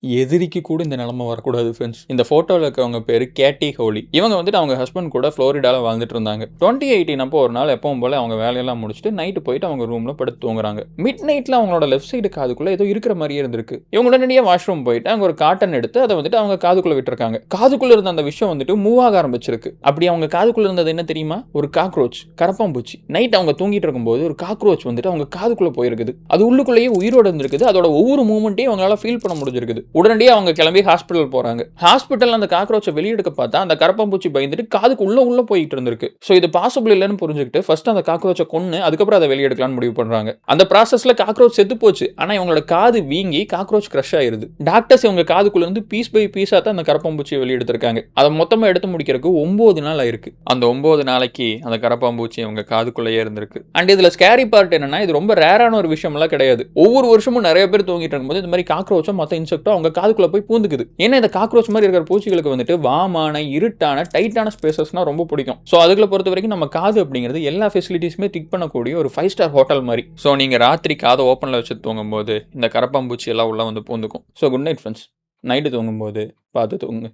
எதிரிக்கு கூட இந்த நிலைமை வரக்கூடாது ஃப்ரெண்ட்ஸ். இந்த ஃபோட்டோவில் இருக்கவங்க பேர் கேட்டி ஹோலி. இவங்க வந்துட்டு அவங்க ஹஸ்பண்ட் கூட ஃப்ளோரிடாவில் வாழ்ந்துட்டு இருந்தாங்க. 2018 அப்போ ஒரு நாள் எப்பவும் போல அவங்க வேலையெல்லாம் முடிச்சுட்டு நைட்டு போயிட்டு அவங்க ரூமில் படுத்து தூங்குறாங்க. மிட் நைட்டில் அவங்களோட லெஃப்ட் சைடு காதுக்குள்ளே ஏதோ இருக்கிற மாதிரியே இருந்திருக்கு. இவங்க உடனடியாக வாஷ்ரூம் போயிட்டு அங்கே ஒரு காட்டன் எடுத்து அதை வந்துட்டு அவங்க காதுக்குள்ளே விட்டுருக்காங்க. காதுக்குள்ளே இருந்த அந்த விஷயம் வந்துட்டு மூவ் ஆக ஆரம்பிச்சிருக்கு. அப்படி அவங்க காதுக்குள்ளே இருந்தது என்ன தெரியுமா? ஒரு காக்ரோச், கரப்பாம்பூச்சி. நைட் அவங்க தூங்கிட்டு இருக்கும்போது ஒரு காக்ரோச் வந்துட்டு அவங்க காதுக்குள்ளே போயிருக்குது. அது உள்ளுக்குள்ளேயே உயிரோடு இருந்திருக்குது. அதோட ஒவ்வொரு மூமெண்ட்டையும் அவங்களால ஃபீல் பண்ண முடிஞ்சிருக்குது. உடனடியாக அவங்க கிளம்பி ஹாஸ்பிட்டல் போறாங்க. ஹாஸ்பிட்டல் அந்த காக்ரோச்சை வெளியெடுக்க பார்த்தா அந்த கரப்பாம்பூச்சி பயந்துட்டு காதுக்கு உள்ள போயிட்டு இருந்திருக்கு. ஸோ இது பாசிபிள் இல்லைன்னு புரிஞ்சுக்கிட்டு ஃபர்ஸ்ட் அந்த காக்ரோச்சை கொன்னு அதுக்கப்புறம் அதை வெளியெடுக்கலாம்னு முடிவு பண்றாங்க. அந்த ப்ராசஸ்ல காக்ரோச் செத்து போச்சு. ஆனா இவங்களோட காது வீங்கி காக்ரோச் கிரஷ் ஆயிருது. டாக்டர்ஸ் இவங்க காதுக்குள்ள இருந்து பீஸ் பை பீஸா தான் அந்த கரப்பாம்பூச்சியை வெளியெடுத்திருக்காங்க. அதை மொத்தமா எடுத்து முடிக்கிறதுக்கு 9 நாள் ஆயிருக்கு. அந்த 9 நாளைக்கு அந்த கரப்பாம்பூச்சி அவங்க காதுக்குள்ளேயே இருந்திருக்கு. அண்ட் இதுல ஸ்கேரி பார்ட் என்னன்னா, இது ரொம்ப ரேரான ஒரு விஷயம் எல்லாம் கிடையாது. ஒவ்வொரு வருஷமும் நிறைய பேர் தூங்கிட்டு இருக்கும்போது இந்த மாதிரி காக்ரோச்சோ மற்ற இன்செக்டோ அவங்க காதுக்குள்ள போய் பூந்துக்குது. ஏன்னா இந்த காக்ரோச் மாதிரி இருக்கிற பூச்சிகளுக்கு வந்துட்டு வாமான, இருட்டான, டைட்டான ஸ்பேசஸ்னா ரொம்ப பிடிக்கும். ஸோ அதுக்குள்ள பொறுத்த வரைக்கும் நம்ம காது அப்படிங்கிறது எல்லா ஃபெசிலிட்டிஸுமே டிக் பண்ணக்கூடிய ஒரு 5 ஸ்டார் ஹோட்டல் மாதிரி. ஸோ நீங்க ராத்திரி காதை ஓப்பனில் வச்சு தூங்கும்போது இந்த கரப்பாம்பூச்சி எல்லாம் உள்ள வந்து பூந்துக்கும். So good night friends. Night தூங்கும்போது பார்த்து தூங்குங்க.